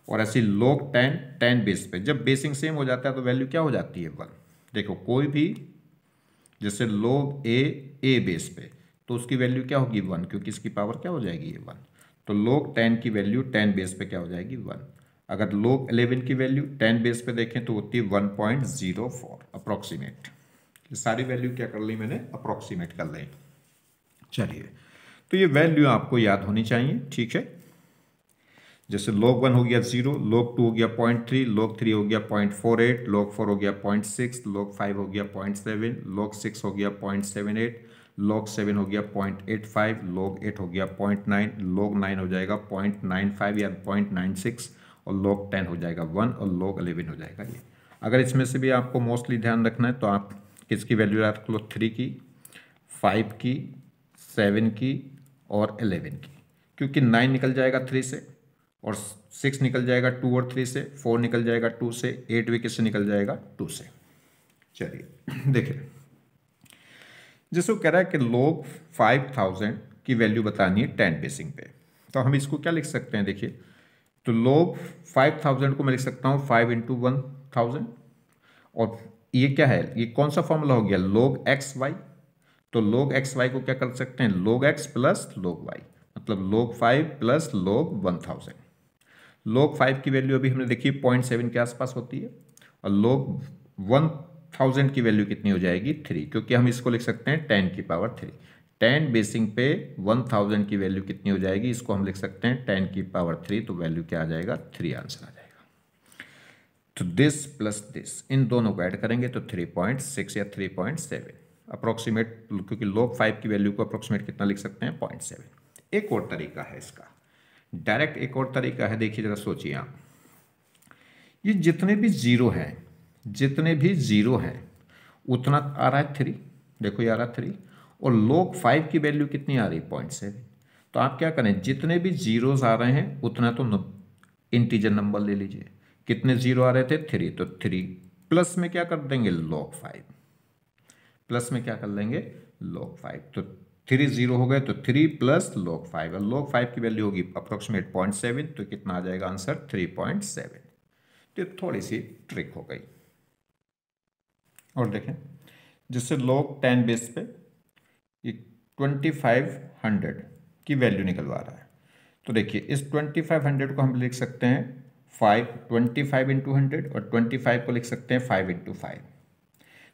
और ऐसी log 10 बेस पे जब बेसिंग सेम हो जाता है तो वैल्यू क्या हो जाती है 1। देखो कोई भी, जैसे log a बेस पे, तो उसकी वैल्यू क्या होगी 1, क्योंकि इसकी पावर क्या हो जाएगी ये 1। तो log 10 की वैल्यू 10 बेस पे क्या हो जाएगी 1। अगर log 11 की वैल्यू 10 बेस पे देखें तो होती है 1.04 अप्रॉक्सीमेट। ये सारी वैल्यू क्या कर ली मैंने, अप्रॉक्सीमेट कर ली। चलिए, तो ये वैल्यू आपको याद होनी चाहिए, ठीक है। जैसे log 1 हो गया 0, log 2 हो गया 0.3, log 3 हो गया 0.48, log 4 हो गया 0.6, log 5 हो गया 0.7, log 6 हो गया 0.78, log 7 हो गया 0.85, log 8 हो गया 0.9, log 9 हो जाएगा 0.95 या 0.96, और log 10 हो जाएगा 1, और log 11 हो जाएगा ये। अगर इसमें से भी आपको मोस्टली ध्यान रखना है तो आप किसकी वैल्यू रख लो, 3 की, 5 की, 7 की और 11 की, क्योंकि 9 निकल जाएगा 3 से, और 6 निकल जाएगा 2 और 3 से, 4 निकल जाएगा 2 से, 8 भी किससे निकल जाएगा 2 से। चलिए देखिए, जैसे वो कह रहा है कि log 5000 की वैल्यू बतानी है 10 बेसिंग पे, तो हम इसको क्या लिख सकते हैं, देखिए, तो log 5000 को मैं लिख सकता हूँ 5 इंटू 1000, और ये क्या है, ये कौन सा फॉर्मूला हो गया, log एक्स वाई। तो log एक्स वाई को क्या कर सकते हैं, log x plus log y, मतलब log 5 प्लस log 1000। log 5 की वैल्यू अभी हमने देखी 0.7 के आसपास होती है, और log 1000 की वैल्यू कितनी हो जाएगी 3, क्योंकि हम इसको लिख सकते हैं 10 की पावर 3। 10 बेसिंग पे 1000 की वैल्यू कितनी हो जाएगी, इसको हम लिख सकते हैं 10 की पावर 3, तो वैल्यू क्या आ जाएगा 3 आंसर आ जाएगा। तो दिस प्लस दिस, इन दोनों को ऐड करेंगे तो 3.6 या 3.7 अप्रोक्सीमेट, क्योंकि log 5 की वैल्यू को अप्रोक्सीमेट कितना लिख सकते हैं 0.7। एक और तरीका है इसका, डायरेक्ट एक और तरीका है, देखिए जरा सोचिए आप, ये जितने भी जीरो हैं, जितने भी जीरो हैं उतना आ रहा है 3, देखो ये आ रहा है 3, और log 5 की वैल्यू कितनी आ रही है 0.7। तो आप क्या करें, जितने भी जीरोस आ रहे हैं उतना तो इंटीजर नंबर ले लीजिए। कितने जीरो आ रहे थे 3, तो 3 प्लस में क्या कर देंगे log 5, प्लस में क्या कर लेंगे log 5, तो 3 जीरो हो गए तो 3 प्लस log 5, और log 5 की वैल्यू होगी अप्रोक्सीमेट 0.7, तो कितना आ जाएगा आंसर 3.7। तो थोड़ी सी ट्रिक हो गई। और देखें, जिससे log 10 बेस पे ये 2500 की वैल्यू निकलवा रहा है, तो देखिए इस 2500 को हम लिख सकते हैं 25 इंटू 100, और 25 को लिख सकते हैं 5 इंटू 5।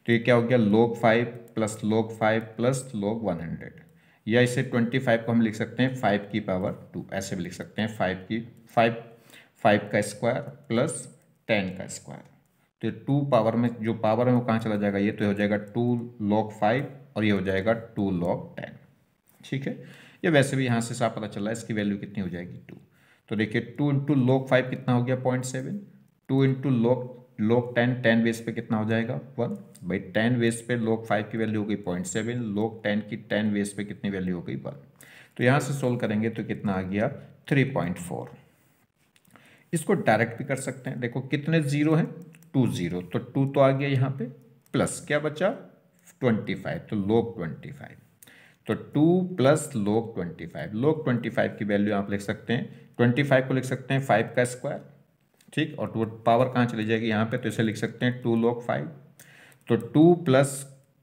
तो ये क्या हो गया log 5 plus log 5 plus log 100, या इसे 25 को हम लिख सकते हैं 5 की पावर 2, ऐसे भी लिख सकते हैं 5 का स्क्वायर प्लस 10 का स्क्वायर। तो ये 2 पावर में जो पावर है वो कहाँ चला जाएगा, ये तो हो जाएगा 2 log 5 और ये हो जाएगा 2 log 10, ठीक है। ये वैसे भी यहाँ से साफ पता चला है इसकी वैल्यू कितनी हो जाएगी 2। तो देखिए 2 इंटू log 5 कितना हो गया 0.7, 2 इंटू log 10 बेस पे कितना हो जाएगा 1, भाई 10 बेस पे log 5 की वैल्यू हो गई 0.7, log 10 की 10 बेस पे कितनी वैल्यू हो गई 1। तो यहाँ से सोल्व करेंगे तो कितना आ गया 3.4। इसको डायरेक्ट भी कर सकते हैं, देखो कितने जीरो हैं 2 जीरो, तो 2 तो आ गया यहाँ पे, प्लस क्या बचा 25, तो log 25, तो 2 प्लस log 25, log 25 की वैल्यू आप लिख सकते हैं 25 को लिख सकते हैं 5 का स्क्वायर, ठीक, और तो पावर कहाँ चली जाएगी यहाँ पे, तो इसे लिख सकते हैं 2 log 5, तो 2 प्लस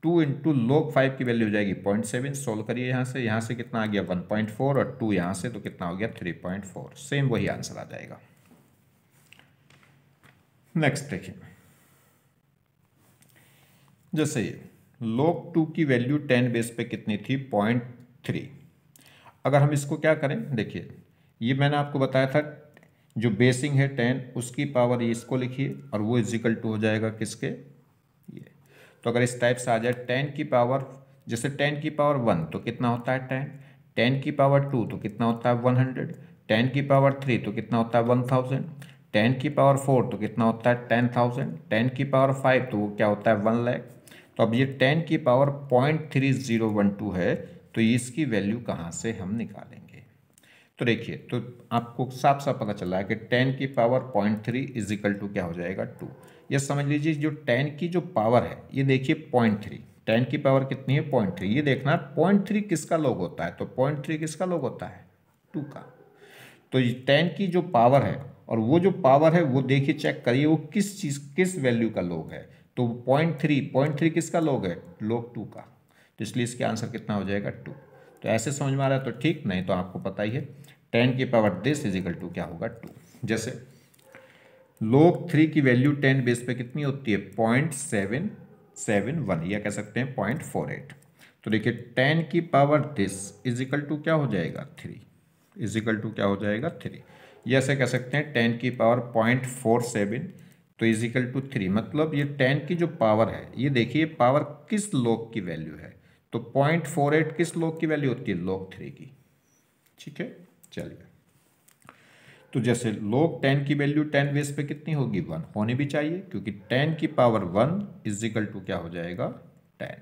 2 इंटू log 5 की वैल्यू हो जाएगी 0.7, सोल्व करिए यहाँ से कितना आ गया 1.4, और 2 यहाँ से तो कितना हो गया 3.4, सेम वही आंसर आ जाएगा। नेक्स्ट देखिए, जैसे ये log 2 की वैल्यू 10 बेस पे कितनी थी 0.3। अगर हम इसको क्या करें, देखिए ये मैंने आपको बताया था जो बेसिंग है 10 उसकी पावर ये इसको लिखिए, और वो इजिकल टू हो जाएगा किसके ये। तो अगर इस टाइप से आ जाए 10 की पावर, जैसे 10 की पावर 1 तो कितना होता है 10, 10 की पावर 2 तो कितना होता है 100, 10 की पावर 3 तो कितना होता है 1000, 10 की पावर 4 तो कितना होता है 10,000, 10 की पावर 5 तो वो क्या होता है 1 लाख। तो अब ये 10 की पावर 0.3012 है, तो इसकी वैल्यू कहाँ से हम निकालेंगे। तो देखिए, तो आपको साफ साफ पता चला है कि 10 की पावर 0.3 इज इक्वल टू क्या हो जाएगा 2। ये समझ लीजिए जो 10 की जो पावर है ये देखिए 0.3, 10 की पावर कितनी है 0.3, ये देखना 0.3 किसका लॉग होता है, तो 0.3 किसका लॉग होता है 2 का। तो 10 की जो पावर है और वो जो पावर है वो देखिए चेक करिए वो किस वैल्यू का लॉग है, तो 0.3 किसका लॉग है log 2 का, तो इसलिए इसके आंसर कितना हो जाएगा 2। तो ऐसे समझ में आ रहा है तो ठीक, नहीं तो आपको पता ही है 10 की power this is equal to क्या होगा 2। जैसे log 3 की वैल्यू 10 बेस पे कितनी होती है 0.771 या कह सकते हैं 0.48। तो देखिए 10 की power this is equal to क्या हो जाएगा 3, इज इक्वल टू क्या हो जाएगा 3। ये ऐसे कह सकते हैं 10 की पावर 0.47 तो इज इक्वल टू 3। मतलब ये 10 की जो पावर है, ये देखिए पावर किस log की वैल्यू है, तो 0.48 किस log की वैल्यू होती है log 3 की। ठीक है, चलिए तो जैसे log 10 की वैल्यू 10 बेस पे कितनी होगी 1 होनी भी चाहिए, क्योंकि 10 की पावर 1 इज इक्वल टू क्या हो जाएगा 10।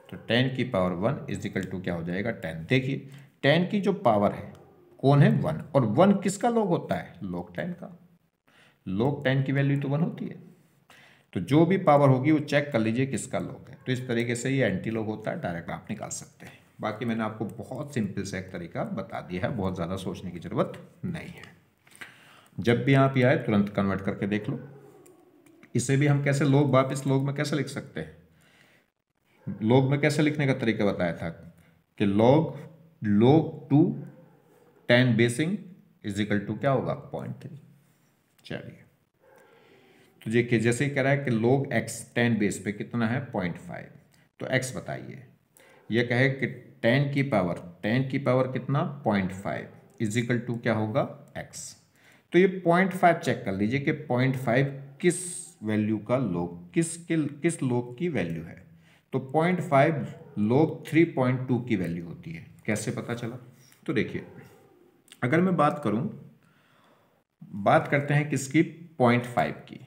तो 10 की पावर 1 इज इक्वल टू क्या हो जाएगा 10। देखिए 10 की जो पावर है कौन है 1, और 1 किसका log होता है log 10 का। log 10 की वैल्यू तो 1 होती है, तो जो भी पावर होगी वो चेक कर लीजिए किसका log है। तो इस तरीके से ये एंटी log होता है, डायरेक्ट आप निकाल सकते हैं। बाकी मैंने आपको बहुत सिंपल सा एक तरीका बता दिया है, बहुत ज़्यादा सोचने की ज़रूरत नहीं है। जब भी आप ये आए तुरंत कन्वर्ट करके देख लो। इसे भी हम कैसे log वापस log में कैसे लिख सकते हैं, log में कैसे लिखने का तरीका बताया था कि log 2 10 basing is equal to क्या होगा 0.3। चलिए तो देखिए जैसे ही कह रहा है कि log x 10 बेस पे कितना है 0.5, तो x बताइए। यह कहे कि 10 की पावर कितना 0.5 इज इक्वल टू क्या होगा x। तो ये 0.5 चेक कर लीजिए कि 0.5 किस वैल्यू का log, किस log की वैल्यू है। तो 0.5 log 3.2 की वैल्यू होती है। कैसे पता चला, तो देखिए अगर मैं बात करते हैं किसकी 0.5 की,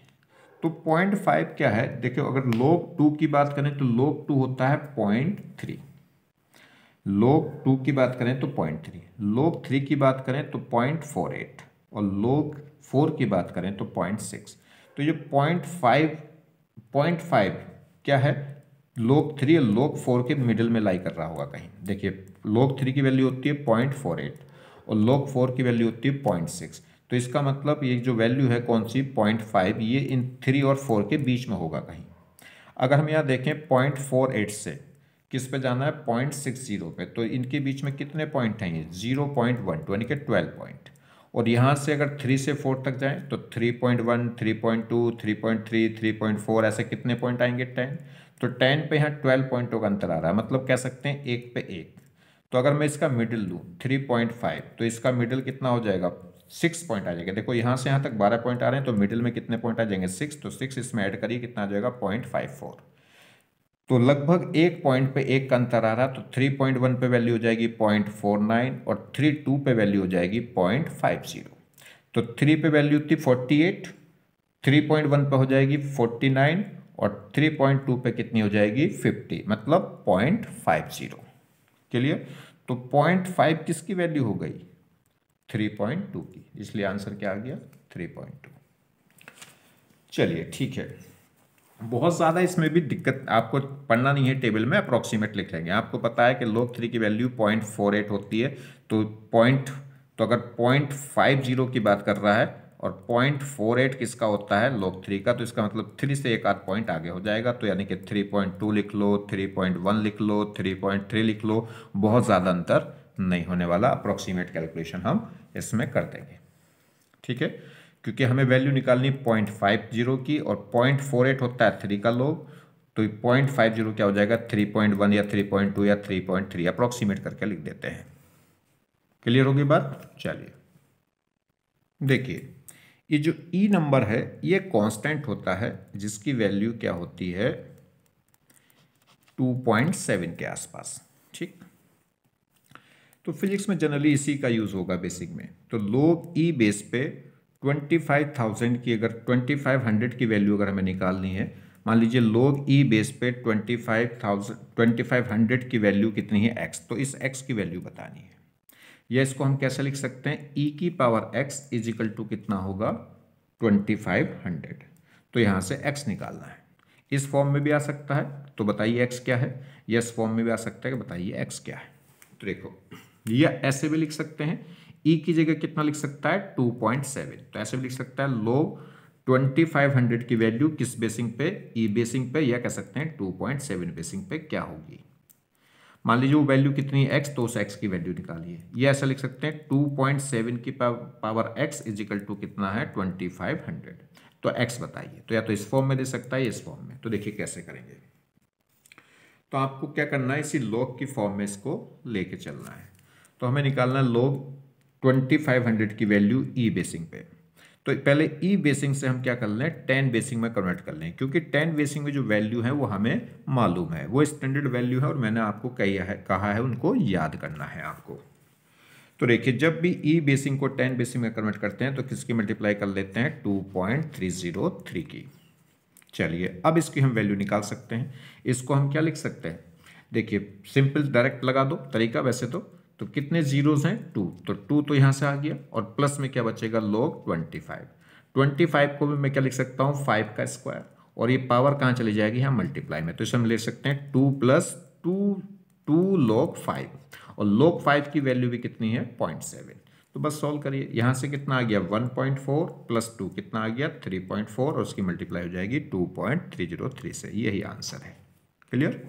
तो 0.5 क्या है देखियो, अगर log 2 की बात करें तो log 2 होता है 0.3, log 2 की बात करें तो 0.3, log 3 की बात करें तो 0.48 और log 4 की बात करें तो 0.6। तो ये 0.5 क्या है log 3 और log 4 के मिडिल में लाई कर रहा होगा कहीं। देखिए log 3 की वैल्यू होती है 0.48 और log 4 की वैल्यू होती है 0.6। तो इसका मतलब ये जो वैल्यू है कौन सी 0.5, ये इन 3 और 4 के बीच में होगा कहीं। अगर हम यहाँ देखें 0.48 से किस पे जाना है 0.60 पे, तो इनके बीच में कितने पॉइंट हैं ये 0.12 यानी कि 12 पॉइंट। और यहाँ से अगर 3 से 4 तक जाएं तो 3.1 3.2 3.3 3.4 ऐसे कितने पॉइंट आएंगे 10। तो 10 पे यहाँ 12 पॉइंटों का अंतर आ रहा है, मतलब कह सकते हैं एक पे एक। तो अगर मैं इसका मिडिल लूँ 3.5 तो इसका मिडिल कितना हो जाएगा 6 पॉइंट आ जाएगा। देखो यहाँ से यहाँ तक 12 पॉइंट आ रहे हैं तो मिडिल में कितने पॉइंट आ जाएंगे 6, तो 6 इसमें ऐड करिए कितना आ जाएगा 0.54। तो लगभग एक पॉइंट पे एक का अंतर आ रहा, तो 3.1 पे वैल्यू हो जाएगी 0.49 और 3.2 पे वैल्यू हो जाएगी 0.50। तो 3 पे वैल्यू थी 48, 3.1 पे हो जाएगी 49 और 3.2 पे कितनी हो जाएगी 50, मतलब 0.50। क्लियर। तो 0.5 किसकी वैल्यू हो गई 3.2 की, इसलिए आंसर क्या आ गया 3.2। चलिए ठीक है, बहुत ज़्यादा इसमें भी दिक्कत आपको पढ़ना नहीं है, टेबल में अप्रॉक्सीमेट लिख लेंगे। आपको पता है कि log 3 की वैल्यू 0.48 होती है, तो अगर 0.50 की बात कर रहा है और 0.48 किसका होता है log 3 का, तो इसका मतलब 3 से एक आध पॉइंट आगे हो जाएगा। तो यानी कि 3.2 लिख लो, 3.1 लिख लो, 3.3 लिख लो, बहुत ज़्यादा अंतर नहीं होने वाला। अप्रॉक्सीमेट कैलकुलेशन हम इसमें कर देंगे, ठीक है, क्योंकि हमें वैल्यू निकालनी 0.50 की और 0.48 होता है 3 का log। तो 0.50 क्या हो जाएगा 3.1 या 3.2 या 3.3 अप्रॉक्सीमेट करके लिख देते हैं। क्लियर होगी बात। चलिए देखिए ये जो ई नंबर है ये कांस्टेंट होता है जिसकी वैल्यू क्या होती है 2.7 के आसपास। ठीक, तो फिजिक्स में जनरली इसी का यूज होगा बेसिक में। तो log ई बेस पे 25,000 की अगर 2500 की वैल्यू अगर हमें निकालनी है, मान लीजिए log ई बेस पे 2500 की वैल्यू कितनी है x, तो इस x की वैल्यू बतानी है। या इसको हम कैसे लिख सकते हैं e की power x is equal to कितना होगा 2500। तो यहाँ से x निकालना है। इस फॉर्म में भी आ सकता है, तो बताइए x क्या है। या इस फॉर्म में भी आ सकता है कि बताइए x क्या है। तो देखो या ऐसे भी लिख सकते हैं, e की जगह कितना लिख सकता है 2.7। तो ऐसे भी लिख सकता है log 2500 की वैल्यू किस बेसिंग पे e बेसिंग पे, या कह सकते हैं 2.7 बेसिंग पे क्या होगी। मान लीजिए वो वैल्यू कितनी है x, तो उस x की वैल्यू निकालिए। ये ऐसा लिख सकते हैं 2.7 की power x is equal to कितना है 2500। तो x बताइए, तो या तो इस फॉर्म में दे सकता है, इस फॉर्म में। तो देखिए कैसे करेंगे। तो आपको क्या करना है, इसी लॉग की फॉर्म में इसको लेके चलना है। तो हमें निकालना लॉग 2500 की वैल्यू ई बेसिंग पे। तो पहले ई बेसिंग से हम क्या कर लें, 10 बेसिंग में कन्वर्ट कर लें, क्योंकि 10 बेसिंग में जो वैल्यू है वो हमें मालूम है, वो स्टैंडर्ड वैल्यू है और मैंने आपको कहा है उनको याद करना है आपको। तो देखिए जब भी ई बेसिंग को 10 बेसिंग में कन्वर्ट करते हैं तो किसकी मल्टीप्लाई कर लेते हैं 2.303 की। चलिए अब इसकी हम वैल्यू निकाल सकते हैं। इसको हम क्या लिख सकते हैं, देखिए सिंपल डायरेक्ट लगा दो तरीका वैसे तो कितने जीरोज हैं 2, तो 2 तो यहाँ से आ गया और प्लस में क्या बचेगा log 25। 25 को भी मैं क्या लिख सकता हूँ 5 का स्क्वायर, और ये पावर कहाँ चली जाएगी यहाँ मल्टीप्लाई में, तो इसे हम ले सकते हैं 2 + 2 log 5, और log 5 की वैल्यू भी कितनी है 0.7। तो बस सॉल्व करिए, यहाँ से कितना आ गया 1.4 + 2 कितना आ गया 3.4, और उसकी मल्टीप्लाई हो जाएगी 2.303 से। यही आंसर है। क्लियर,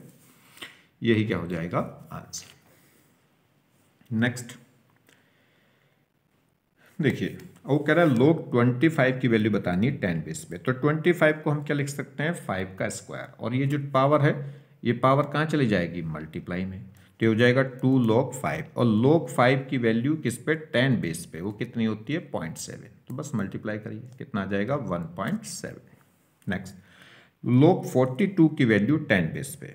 यही क्या हो जाएगा आंसर। नेक्स्ट देखिए वो कह रहा है log 25 की वैल्यू बतानी है 10 बेस पे। तो 25 को हम क्या लिख सकते हैं 5 का स्क्वायर, और ये जो पावर है ये पावर कहाँ चली जाएगी मल्टीप्लाई में, तो ये हो जाएगा 2 log 5, और log 5 की वैल्यू किस पे 10 बेस पे वो कितनी होती है 0.7, तो बस मल्टीप्लाई करिए कितना आ जाएगा 1.7। नेक्स्ट log 42 की वैल्यू 10 बेस पे।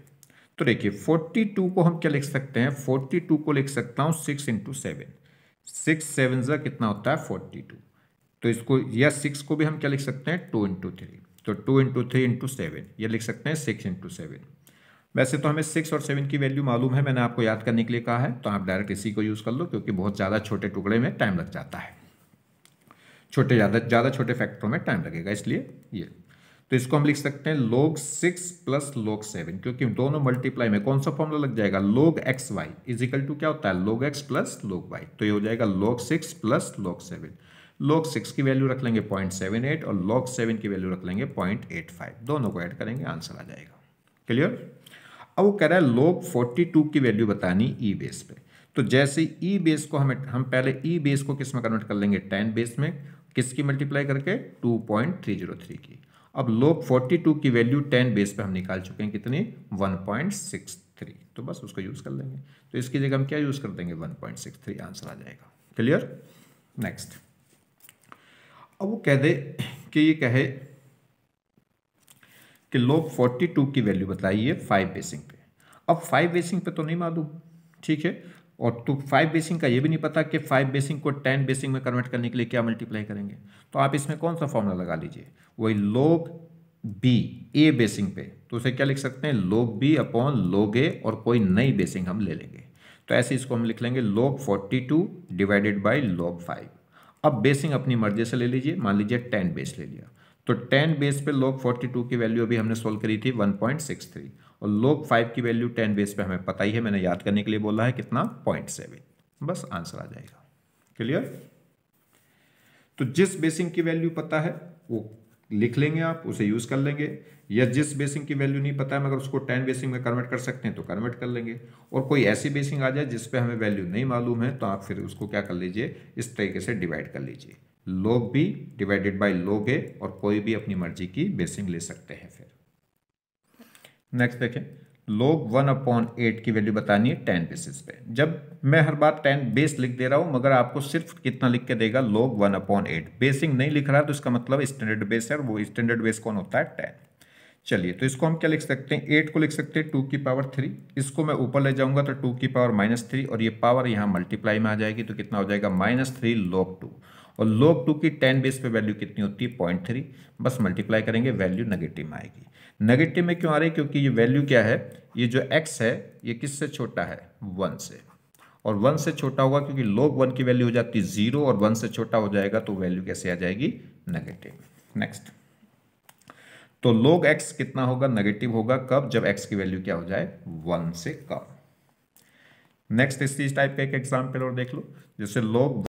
तो देखिए 42 को हम क्या लिख सकते हैं, 42 को लिख सकता हूँ 6 × 7, 6 7 जा कितना होता है 42। तो इसको या 6 को भी हम क्या लिख सकते हैं 2 × 3, तो 2 × 3 × 7, ये लिख सकते हैं 6 × 7। वैसे तो हमें 6 और 7 की वैल्यू मालूम है, मैंने आपको याद करने के लिए कहा है, तो आप डायरेक्ट इसी को यूज़ कर लो, क्योंकि बहुत ज़्यादा छोटे टुकड़े में टाइम लग जाता है, ज़्यादा छोटे फैक्टरों में टाइम लगेगा, इसलिए ये। तो इसको हम लिख सकते हैं log 6 + log 7, क्योंकि दोनों मल्टीप्लाई में कौन सा फॉर्मूला लग जाएगा log xy is equal to क्या होता है log x + log y, तो ये हो जाएगा log 6 + log 7। log 6 की वैल्यू रख लेंगे 0.78 और log 7 की वैल्यू रख लेंगे 0.85, दोनों को ऐड करेंगे आंसर आ जाएगा। क्लियर। अब वो कह रहा है log 42 की वैल्यू बतानी ई बेस पे। तो जैसे ई बेस को हम पहले ई बेस को किस में कन्वर्ट कर लेंगे 10 बेस में, किसकी मल्टीप्लाई करके 2.303 की। अब log 42 की वैल्यू 10 बेस पे हम निकाल चुके हैं कितनी 1.63, तो बस उसको यूज़ कर लेंगे। तो इसकी जगह हम क्या यूज़ कर देंगे 1.63, आंसर आ जाएगा। क्लियर। नेक्स्ट अब वो कह दे कि ये कहे कि log 42 की वैल्यू बताइए 5 बेसिंग पे। अब 5 बेसिंग पे तो नहीं मालूम, ठीक है, और तो 5 बेसिंग का ये भी नहीं पता कि 5 बेसिंग को 10 बेसिंग में कन्वर्ट करने के लिए क्या मल्टीप्लाई करेंगे। तो आप इसमें कौन सा फॉर्मूला लगा लीजिए, वही log b a बेसिंग पे, तो उसे क्या लिख सकते हैं log b / log a, और कोई नई बेसिंग हम ले लेंगे। तो ऐसे इसको हम लिख लेंगे log 42 / log 5। अब बेसिंग अपनी मर्जी से ले लीजिए, मान लीजिए 10 बेस ले लिया, तो 10 बेस पे log 42 की वैल्यू अभी हमने सोल्व करी थी 1.63, और log 5 की वैल्यू 10 बेस पे हमें पता ही है, मैंने याद करने के लिए बोला है कितना 0.7, बस आंसर आ जाएगा। क्लियर। तो जिस बेसिंग की वैल्यू पता है वो लिख लेंगे, आप उसे यूज कर लेंगे, या जिस बेसिंग की वैल्यू नहीं पता है मगर उसको 10 बेसिंग में कन्वर्ट कर सकते हैं तो कन्वर्ट कर लेंगे। और कोई ऐसी बेसिंग आ जाए जिस पे हमें वैल्यू नहीं मालूम है तो आप फिर उसको क्या कर लीजिए, इस तरीके से डिवाइड कर लीजिए, log b / log a, और कोई भी अपनी मर्जी की बेसिंग ले सकते हैं। फिर नेक्स्ट देखें, log 1/8 की वैल्यू बतानी है 10 बेसिस पे। जब मैं हर बार 10 बेस लिख दे रहा हूं मगर आपको सिर्फ कितना लिख के देगा log 1/8, बेसिंग नहीं लिख रहा, तो इसका मतलब स्टैंडर्ड बेस है, और वो स्टैंडर्ड बेस कौन होता है 10। चलिए तो इसको हम क्या लिख सकते हैं, 8 को लिख सकते हैं 2 की पावर 3, इसको मैं ऊपर ले जाऊंगा तो 2 की पावर -3, और ये पावर यहाँ मल्टीप्लाई में आ जाएगी, तो कितना हो जाएगा -3 log 2, और log 2 की 10 बेस पे वैल्यू कितनी होती है 0.3, बस मल्टीप्लाई करेंगे वैल्यू नेगेटिव में आएगी। नेगेटिव में क्यों आ रही है, क्योंकि ये वैल्यू क्या है, ये जो x है ये किससे छोटा है 1 से, और 1 से छोटा होगा क्योंकि log 1 की वैल्यू हो जाती है 0, और 1 से छोटा हो जाएगा तो वैल्यू कैसे आ जाएगी नेगेटिव। नेक्स्ट, तो log x कितना होगा नेगेटिव होगा कब, जब x की वैल्यू क्या हो जाए 1 से कम। नेक्स्ट इसी टाइप का एक एग्जाम्पल और देख लो, जैसे log